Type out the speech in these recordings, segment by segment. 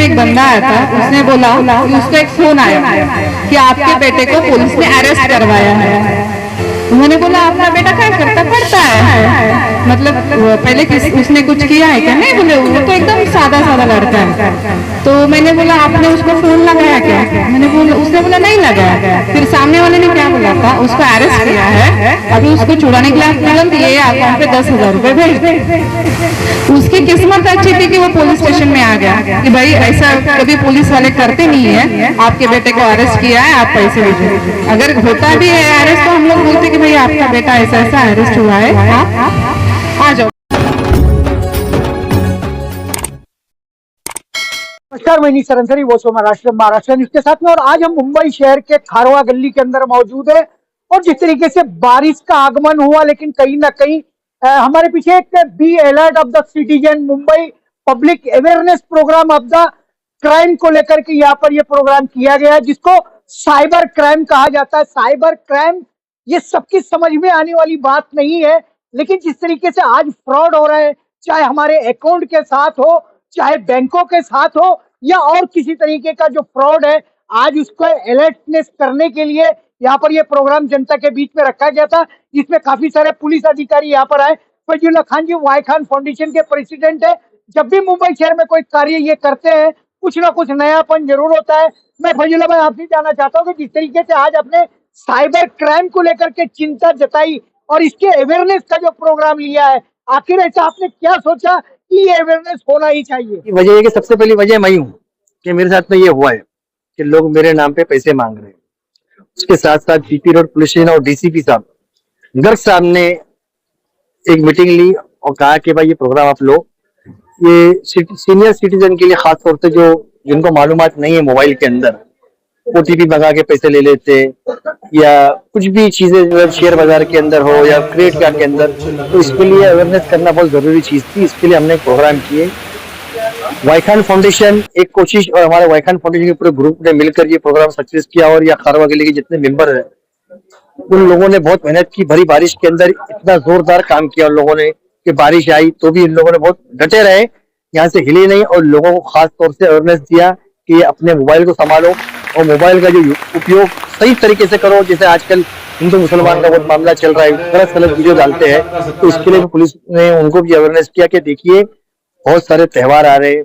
से एक बंदा आया था, उसने बोला कि उसको एक फोन आया कि आपके बेटे को पुलिस ने अरेस्ट करवाया है। उन्होंने बोला आपका बेटा क्या करता पढ़ता है, मतलब पहले उसने कुछ किया है क्या? नहीं, बोले वो तो एकदम सादा सादा लड़का है। तो मैंने बोला आपने उसको फोन लगाया क्या? मैंने बोला, उसने बोला नहीं लगाया। फिर सामने वाले ने क्या बोला था, उसको अरेस्ट किया है, अभी उसको छुड़ाने के लिए तुरंत ये अकाउंट पे 10,000 रुपए भेज दे। उसकी किस्मत अच्छी थी कि वो पुलिस स्टेशन में आ गया कि भाई ऐसा कभी पुलिस वाले करते नहीं है, आपके बेटे को अरेस्ट किया है, आप पैसे भेजो। अगर होता भी है अरेस्ट तो हम लोग बोलते कि भाई आपका बेटा ऐसा ऐसा अरेस्ट हुआ है, आप आ जाओ। नमस्कार, मैं सरंसरी वो महाराष्ट्र न्यूज के साथ में, और आज हम मुंबई शहर के खारवा गली के अंदर मौजूद है। और जिस तरीके से बारिश का आगमन हुआ, लेकिन कहीं ना कहीं हमारे पीछे एक be alert of the citizen Mumbai public awareness programme of the crime को लेकर के यहाँ पर ये प्रोग्राम किया गया है, जिसको साइबर क्राइम कहा जाता है। साइबर क्राइम ये सबकी समझ में आने वाली बात नहीं है, लेकिन जिस तरीके से आज फ्रॉड हो रहा है, चाहे हमारे अकाउंट के साथ हो, चाहे बैंकों के साथ हो, या और किसी तरीके का जो फ्रॉड है, आज उसको अलर्टनेस करने के लिए यहाँ पर ये प्रोग्राम जनता के बीच में रखा गया था, जिसमें काफी सारे पुलिस अधिकारी यहाँ पर आए। फैजुल्ला खान जी वाई खान फाउंडेशन के प्रेसिडेंट है। जब भी मुंबई शहर में कोई कार्य ये करते हैं, कुछ ना कुछ नयापन जरूर होता है। मैं फैजुल्ला भाई आपसे जानना चाहता हूँ कि जिस तरीके से आज आपने साइबर क्राइम को लेकर के चिंता जताई और इसके अवेयरनेस का जो प्रोग्राम लिया है, आखिर ऐसा आपने क्या सोचा कि ये अवेयरनेस होना ही चाहिए? वजह है कि सबसे पहली वजह मैं हूँ कि मेरे साथ में ये हुआ है कि लोग मेरे नाम पे पैसे मांग रहे हैं। उसके साथ साथ पीपी रोड पुलिस स्टेशन और डीसीपी साहब, गर्ग साहब ने एक मीटिंग ली और कहा कि भाई ये प्रोग्राम आप लो, ये सीनियर सिटीजन के लिए, खास तौर से जो जिनको मालूमात नहीं है मोबाइल के अंदर ओटीपी मंगा के पैसे ले लेते, या कुछ भी चीजें शेयर बाजार के अंदर हो या क्रेडिट कार्ड के अंदर, तो इसके लिए अवेयरनेस करना बहुत जरूरी चीज थी। इसके लिए हमने एक प्रोग्राम किए। वाई खान फाउंडेशन एक कोशिश, और हमारे वाई खान फाउंडेशन के पूरे ग्रुप ने मिलकर ये प्रोग्राम सक्सेस किया। और या खारवा गली के जितने मेंबर है उन लोगों ने बहुत मेहनत की, भरी बारिश के अंदर इतना जोरदार काम किया उन लोगों ने कि बारिश आई तो भी इन लोगों ने बहुत डटे रहे, यहाँ से हिले नहीं, और लोगों को खास तौर से अवेयरनेस दिया कि अपने मोबाइल को संभालो और मोबाइल का जो उपयोग सही तरीके से करो। जैसे आजकल हिंदू मुसलमान का बहुत मामला चल रहा है, गलत गलत वीडियो डालते हैं, तो इसके लिए पुलिस ने उनको भी अवेयरनेस किया कि देखिए बहुत सारे त्योहार आ रहे,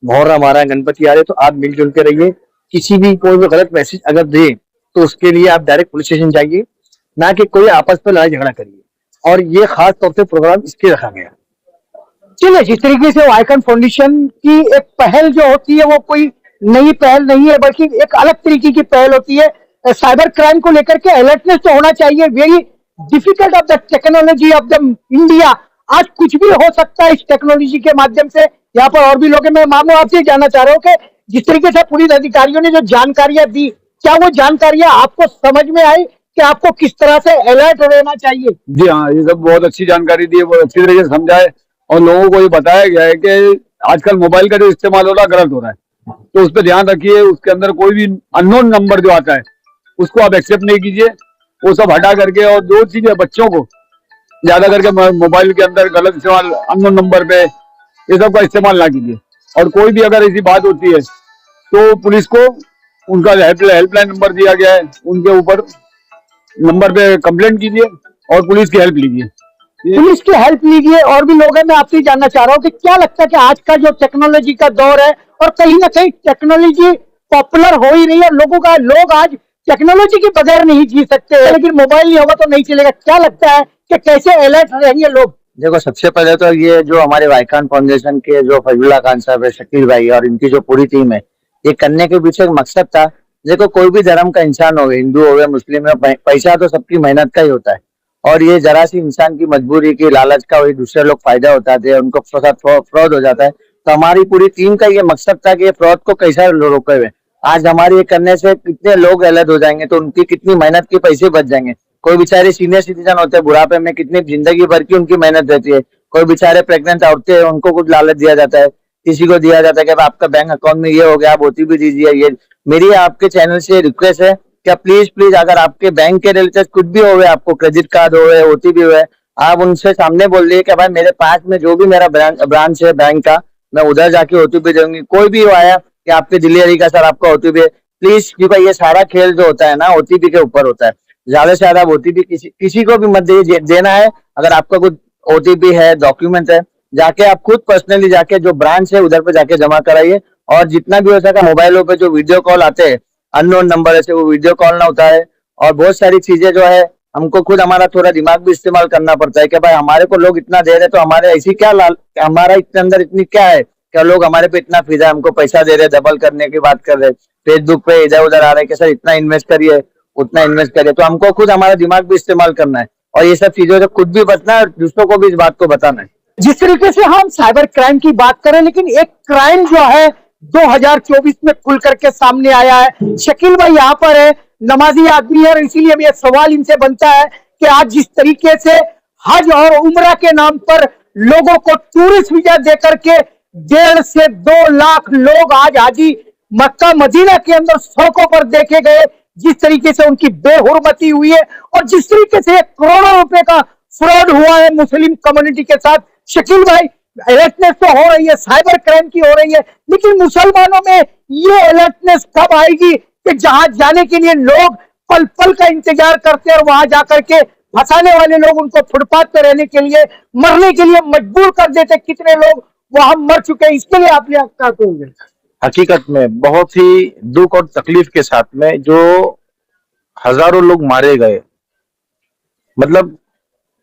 मुहर्रम आ रहा है, गणपति आ रहे, तो आप मिलजुल के रहिए। किसी भी कोई भी गलत मैसेज अगर दे तो उसके लिए आप डायरेक्ट पुलिस स्टेशन जाइए, ना कि कोई आपस में लड़ाई झगड़ा करिए। और ये खास तौर से प्रोग्राम इसके रखा गया। चलिए, जिस तरीके से वाईकन फाउंडेशन की एक पहल जो होती है वो कोई नई पहल नहीं है, बल्कि एक अलग तरीके की पहल होती है। साइबर क्राइम को लेकर के अलर्टनेस तो होना चाहिए। Very difficult of the technology of the India, आज कुछ भी हो सकता है इस टेक्नोलॉजी के माध्यम से। यहाँ पर और भी लोग हैं, मैं मामू आपसे जानना चाह रहा हूँ कि जिस तरीके से पुलिस अधिकारियों ने जो जानकारियां दी, क्या वो जानकारियां आपको समझ में आई कि आपको किस तरह से अलर्ट रहना चाहिए? जी हाँ, ये सब बहुत अच्छी जानकारी दी है, बहुत अच्छी तरीके से समझाए, और लोगों को ये बताया गया है कि आजकल मोबाइल का जो इस्तेमाल हो रहा है गलत हो रहा है, तो उस पर ध्यान रखिए। उसके अंदर कोई भी अननोन नंबर जो आता है उसको आप एक्सेप्ट नहीं कीजिए, वो सब हटा करके। और दो चीजें, बच्चों को ज्यादा करके मोबाइल के अंदर गलत इस्तेमाल, अननोन नंबर पे ये सब का इस्तेमाल ना कीजिए। और कोई भी अगर ऐसी बात होती है तो पुलिस को उनका हेल्पलाइन नंबर दिया गया है, उनके ऊपर नंबर पे कंप्लेंट कीजिए और पुलिस की हेल्प लीजिए। पुलिस की हेल्प लीजिए। और भी लोग हैं, मैं आपसे जानना चाह रहा हूँ कि क्या लगता है कि आज का जो टेक्नोलॉजी का दौर है, और कहीं ना कहीं टेक्नोलॉजी पॉपुलर हो ही रही है, लोग आज टेक्नोलॉजी के बगैर नहीं जी सकते, लेकिन मोबाइल नहीं होगा तो नहीं चलेगा। क्या लगता है कि कैसे अलर्ट रहेंगे लोग? देखो, सबसे पहले तो ये जो हमारे वाई खान फाउंडेशन के जो फैजुल्ला खान साहब है, शकील भाई और इनकी जो पूरी टीम है, ये करने के पीछे एक मकसद था। देखो, कोई भी धर्म का इंसान हो, हिंदू हो, मुस्लिम हो, पैसा तो सबकी मेहनत का ही होता है, और ये जरा सी इंसान की मजबूरी की लालच का वही दूसरे लोग फायदा उठाते हैं, उनको फ्रॉड हो जाता है। तो हमारी पूरी टीम का ये मकसद था कि ये फ्रॉड को कैसा रोके हुए। आज हमारे ये करने से कितने लोग अलर्ट हो जाएंगे, तो उनकी कितनी मेहनत के पैसे बच जाएंगे। कोई बेचारे सीनियर सिटीजन होते हैं, बुढ़ापे में कितनी जिंदगी भर की उनकी मेहनत रहती है। कोई बेचारे प्रेग्नेंट औरतें हैं, उनको कुछ लालच दिया जाता है, किसी को दिया जाता है कि आपका बैंक अकाउंट में ये हो गया, आप ओटीपी दीजिए। ये मेरी आपके चैनल से रिक्वेस्ट है क्या प्लीज अगर आपके बैंक के रिलेटेड कुछ भी हो, आपको क्रेडिट कार्ड हो, ओटीपी हो, आप उनसे सामने बोल दिए कि भाई मेरे पास में जो भी मेरा ब्रांच है बैंक का, मैं उधर जाके ओटीपी दूंगी। कोई भी आया कि आपके डिलीवरी का सर आपका ओटीपी है, प्लीज, क्योंकि ये सारा खेल जो होता है ना ओटीपी के ऊपर होता है। ज्यादा से ज्यादा ओटीपी किसी को भी मत देना है। अगर आपका कुछ ओटीपी है, डॉक्यूमेंट है, जाके आप खुद पर्सनली जाके जो ब्रांच है उधर पे जाके जमा कराइए। और जितना भी हो सका मोबाइलों पे जो वीडियो कॉल आते हैं अननोन नंबर से, वो वीडियो कॉल ना उठाए। और बहुत सारी चीजें जो है हमको खुद हमारा थोड़ा दिमाग भी इस्तेमाल करना पड़ता है कि भाई हमारे को लोग इतना दे रहे तो हमारे ऐसी क्या हमारा इतने अंदर इतनी क्या है, क्या लोग हमारे पे इतना फिदा हमको पैसा दे रहे, डबल करने की बात कर रहे, फेसबुक पे इधर उधर आ रहे कि सर इतना इन्वेस्ट करिए, उतना इन्वेस्ट करिए। तो हमको खुद हमारा दिमाग भी इस्तेमाल करना है और ये सब चीजों से खुद भी बचना है और दूसरों को भी इस बात को बताना है। जिस तरीके से हम साइबर क्राइम की बात करें, लेकिन एक क्राइम जो है 2024 में खुल करके सामने आया है। शकील भाई यहाँ पर है, नमाजी आदमी है, और इसीलिए ये सवाल इनसे बनता है कि आज जिस तरीके से हज और उम्रा के नाम पर लोगों को टूरिस्ट वीजा देकर के 1.5 से 2 लाख लोग आज हाजी मक्का मदीना के अंदर सड़कों पर देखे गए, जिस तरीके से उनकी बेहुरमती हुई है और जिस तरीके से करोड़ों रुपए का फ्रॉड हुआ है मुस्लिम कम्युनिटी के साथ। शकील भाई, अलर्टनेस तो हो रही है, साइबर क्राइम की हो रही है, लेकिन मुसलमानों में ये अलर्टनेस कब आएगी कि जहां जाने के लिए लोग पल पल का इंतजार करते हैं और वहां जाकर के फंसाने वाले लोग उनको फुटपाथ पे रहने के लिए, मरने के लिए मजबूर कर देते। कितने लोग वहां मर चुके हैं, इसके लिए आप क्या कहोगे? हकीकत में बहुत ही दुख और तकलीफ के साथ में जो हजारों लोग मारे गए, मतलब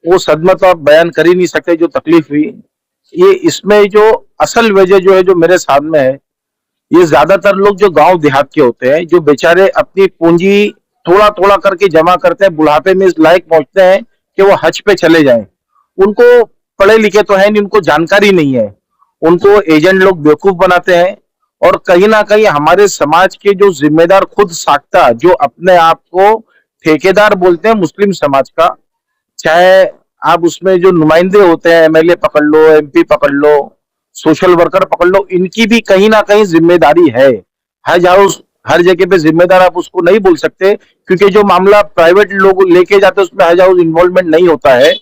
वो सदमा तो आप बयान कर ही नहीं सकते जो तकलीफ हुई। ये इसमें जो असल वजह जो है जो मेरे सामने है, ये ज्यादातर लोग जो गांव देहात के होते हैं, जो बेचारे अपनी पूंजी थोड़ा थोड़ा करके जमा करते हैं, बुढ़ापे में इस लायक पहुंचते हैं कि वो हज पे चले जाएं। उनको पढ़े लिखे तो है नहीं, उनको जानकारी नहीं है, उनको एजेंट लोग बेवकूफ बनाते हैं। और कहीं ना कहीं हमारे समाज के जो जिम्मेदार खुद साख्ता, जो अपने आप को ठेकेदार बोलते हैं मुस्लिम समाज का, चाहे आप उसमें जो नुमाइंदे होते हैं, एमएलए पकड़ लो, एमपी पकड़ लो, सोशल वर्कर पकड़ लो, इनकी भी कहीं ना कहीं जिम्मेदारी है। हज हाउस हर जगह पे जिम्मेदार आप उसको नहीं बोल सकते, क्योंकि जो मामला प्राइवेट लोग लेके जाते हैं उसमें हज हाउस इन्वॉल्वमेंट नहीं होता है।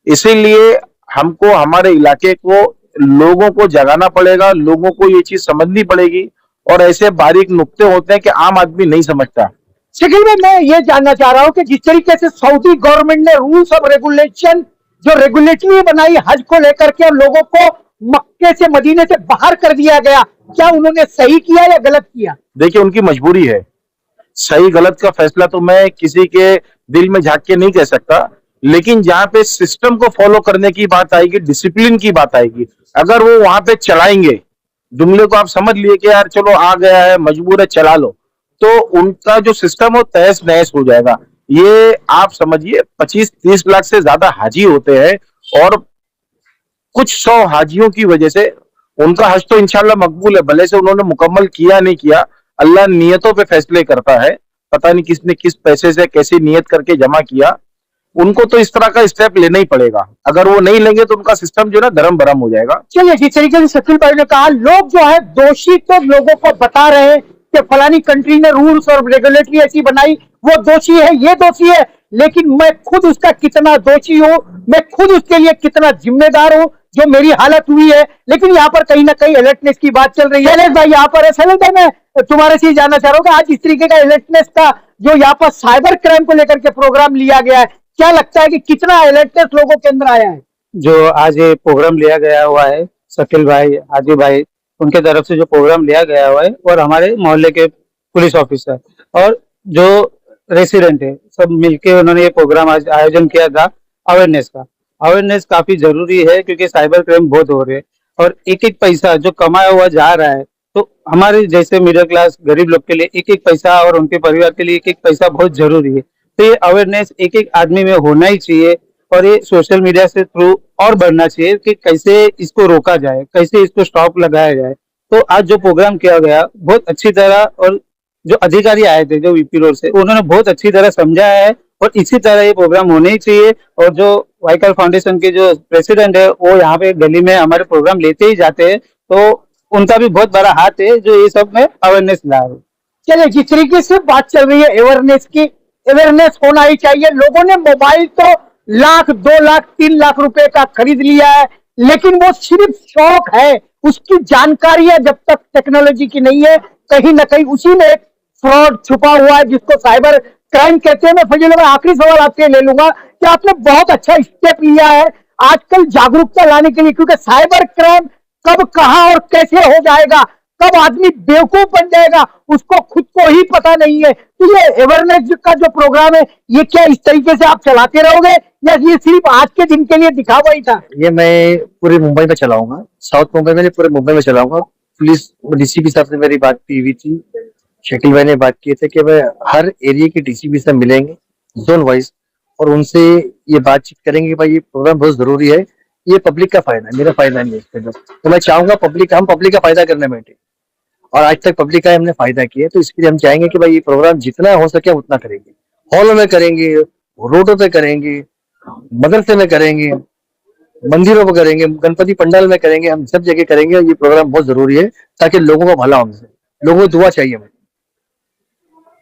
इसीलिए हमको हमारे इलाके को लोगों को जगाना पड़ेगा, लोगों को ये चीज समझनी पड़ेगी। और ऐसे बारीक नुक्ते होते हैं कि आम आदमी नहीं समझता। शकील भाई, मैं ये जानना चाह रहा हूं कि जिस तरीके से सऊदी गवर्नमेंट ने रूल्स और रेगुलेशन जो रेगुलेटरी बनाई हज को लेकर के और लोगों को मक्के से मदीने से बाहर कर दिया गया, क्या उन्होंने सही किया या गलत किया? देखिए, उनकी मजबूरी है, सही गलत का फैसला तो मैं किसी के दिल में झांक के नहीं कह सकता, लेकिन जहां पे सिस्टम को फॉलो करने की बात आएगी, डिसिप्लिन की बात आएगी, अगर वो वहां पे चलाएंगे, जुमले को आप समझ लिए कि यार चलो आ गया है, मजबूर है, चला लो, तो उनका जो सिस्टम हो तहस नहस हो जाएगा। ये आप समझिए 25-30 लाख से ज्यादा हाजी होते हैं और कुछ 100 हाजियों की वजह से उनका हज तो इंशाल्लाह मकबूल है, भले से उन्होंने मुकम्मल किया नहीं किया, अल्लाह नियतों पे फैसले करता है। पता नहीं किसने किस पैसे से कैसी नियत करके जमा किया, उनको तो इस तरह का स्टेप लेना ही पड़ेगा। अगर वो नहीं लेंगे तो उनका सिस्टम जो है ना धर्म भरम हो जाएगा। चलिए, जिस तरीके से शकील भाई ने कहा, लोग जो है दोषी तो लोगों को बता रहे हैं कि फलानी कंट्री ने रूल्स और रेगुलेटरी ऐसी बनाई, वो दोषी है, ये दोषी है, लेकिन मैं खुद उसका कितना दोषी हूं, मैं खुद उसके लिए कितना जिम्मेदार हूं जो मेरी हालत हुई है। लेकिन यहाँ पर कहीं ना कहीं अलर्टनेस की बात चल रही है। शैलेश भाई यहाँ पर है। शैलेश भाई, मैं तुम्हारे से जानना चाह रहा हूँ कि आज इस तरीके का अलर्टनेस का जो यहाँ पर साइबर क्राइम को लेकर के प्रोग्राम लिया गया है, क्या लगता है कि कितना अलर्टनेस लोगों के अंदर आया है? जो आज ये प्रोग्राम लिया गया हुआ है, शकील भाई, आदि भाई, उनके तरफ से जो प्रोग्राम लिया गया हुआ है, और हमारे मोहल्ले के पुलिस ऑफिसर और जो रेसिडेंट है, सब मिलके उन्होंने ये प्रोग्राम आज आयोजन किया था अवेयरनेस का। अवेयरनेस काफी जरूरी है क्योंकि साइबर क्राइम बहुत हो रहे हैं और एक एक पैसा जो कमाया हुआ जा रहा है, तो हमारे जैसे मिडिल क्लास गरीब लोग के लिए एक एक पैसा और उनके परिवार के लिए एक एक पैसा बहुत जरूरी है। तो ये अवेयरनेस एक एक आदमी में होना ही चाहिए और ये सोशल मीडिया से थ्रू और बढ़ना चाहिए कि कैसे इसको रोका जाए, कैसे इसको स्टॉप लगाया जाए। तो आज जो प्रोग्राम किया गया बहुत अच्छी तरह, और जो अधिकारी आए थे जो वीपी रोड से, उन्होंने बहुत अच्छी तरह समझाया है और इसी तरह ये प्रोग्राम होने ही चाहिए। और जो वाइकल फाउंडेशन के जो प्रेसिडेंट है वो यहाँ पे गली में हमारे प्रोग्राम लेते ही जाते हैं, तो उनका भी बहुत बड़ा हाथ है जो ये सब में अवेयरनेस ला रहे। चलिए, जिस तरीके से बात चल रही है अवेयरनेस की, अवेयरनेस होना ही चाहिए। लोगों ने मोबाइल तो 1 लाख, 2 लाख, 3 लाख रुपए का खरीद लिया है, लेकिन वो सिर्फ शौक है, उसकी जानकारियां जब तक टेक्नोलॉजी की नहीं है, कहीं ना कहीं उसी में एक फ्रॉड छुपा हुआ है जिसको साइबर क्राइम कहते हैं। मैं फजील भाई आखिरी सवाल आपसे ले लूंगा कि आपने बहुत अच्छा स्टेप लिया है आजकल जागरूकता लाने के लिए, क्योंकि साइबर क्राइम कब कहां और कैसे हो जाएगा, कब आदमी बेवकूफ बन जाएगा, उसको खुद को ही पता नहीं है। तो ये अवेयरनेस का जो प्रोग्राम है, ये क्या इस तरीके से आप चलाते रहोगे या ये सिर्फ आज के दिन के लिए दिखावा ही था? ये मैं पूरे मुंबई में चलाऊंगा, साउथ मुंबई में नहीं, पूरे मुंबई में चलाऊंगा। पुलिस डीसीपी साहब से मेरी बात की हुई थी, शकील भाई ने बात की थी कि मैं हर एरिया के डीसीपी से मिलेंगे जोन वाइज और उनसे ये बातचीत करेंगे कि भाई ये प्रोग्राम बहुत जरूरी है, ये पब्लिक का फायदा है, मेरा फायदा नहीं है इसके अंदर। तो मैं चाहूंगा हम पब्लिक का फायदा करने बैठे और आज तक पब्लिक का हमने फायदा किया, तो इसके लिए हम चाहेंगे कि भाई ये प्रोग्राम जितना हो सके उतना करेंगे, हॉलों में करेंगे, रोडों पे करेंगे, मदरसे में करेंगे, मंदिरों में करेंगे, गणपति पंडाल में करेंगे, हम सब जगह करेंगे। ये प्रोग्राम बहुत जरूरी है ताकि लोगों को भला हमसे, लोगों को दुआ चाहिए हमें।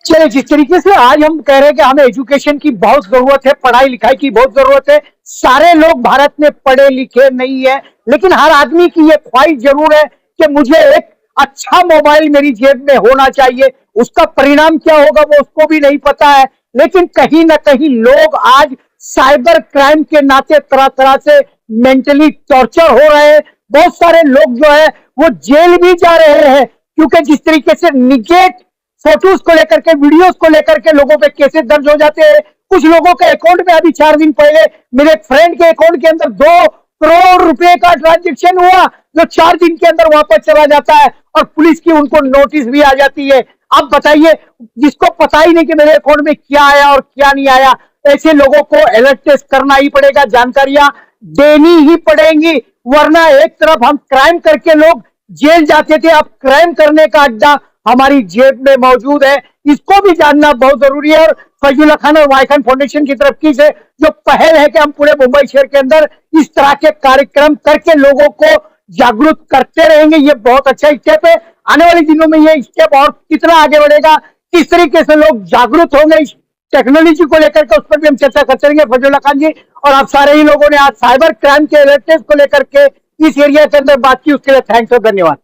चलिए, जिस तरीके से आज हम कह रहे हैं कि हमें एजुकेशन की बहुत जरूरत है, पढ़ाई लिखाई की बहुत जरूरत है, सारे लोग भारत में पढ़े लिखे नहीं है, लेकिन हर आदमी की ये ख्वाहिश जरूर है कि मुझे एक अच्छा मोबाइल मेरी जेब में होना चाहिए। उसका परिणाम क्या होगा वो उसको भी नहीं पता है, लेकिन कहीं ना कहीं लोग आज साइबर क्राइम के नाते तरह तरह से मेंटली टॉर्चर हो रहे हैं। बहुत सारे लोग जो है वो जेल भी जा रहे हैं, क्योंकि जिस तरीके से निगेट फोटोज को लेकर के, वीडियोस को लेकर के लोगों पे केसेस दर्ज हो जाते हैं। कुछ लोगों के अकाउंट में अभी 4 दिन पहले मेरे एक फ्रेंड के अकाउंट के अंदर 2 करोड़ रुपए का ट्रांजेक्शन हुआ, जो 4 दिन के अंदर वापस चला जाता है और पुलिस की उनको नोटिस भी आ जाती है। अब बताइए, जिसको पता ही नहीं कि मेरे अकाउंट में क्या आया और क्या नहीं आया, ऐसे लोगों को अलर्ट टेस्ट करना ही पड़ेगा, जानकारियां देनी ही पड़ेंगी, वरना एक तरफ हम क्राइम करके लोग जेल जाते थे, अब क्राइम करने का अड्डा हमारी जेब में मौजूद है। इसको भी जानना बहुत जरूरी है। और फैजुल्ला खान और वाई खान फाउंडेशन की तरफ की से जो पहल है कि हम पूरे मुंबई शहर के अंदर इस तरह के कार्यक्रम करके लोगों को जागरूक करते रहेंगे, ये बहुत अच्छा स्टेप है। आने वाले दिनों में ये स्टेप और कितना आगे बढ़ेगा, किस तरीके से लोग जागरूक होंगे इस टेक्नोलॉजी को लेकर के, उस पर भी हम चर्चा करते रहेंगे। फैजुल्ला खान जी और आप सारे ही लोगों ने आज साइबर क्राइम के अलर्टनेस को लेकर के इस एरिया के अंदर बात की, उसके लिए थैंक्स और धन्यवाद।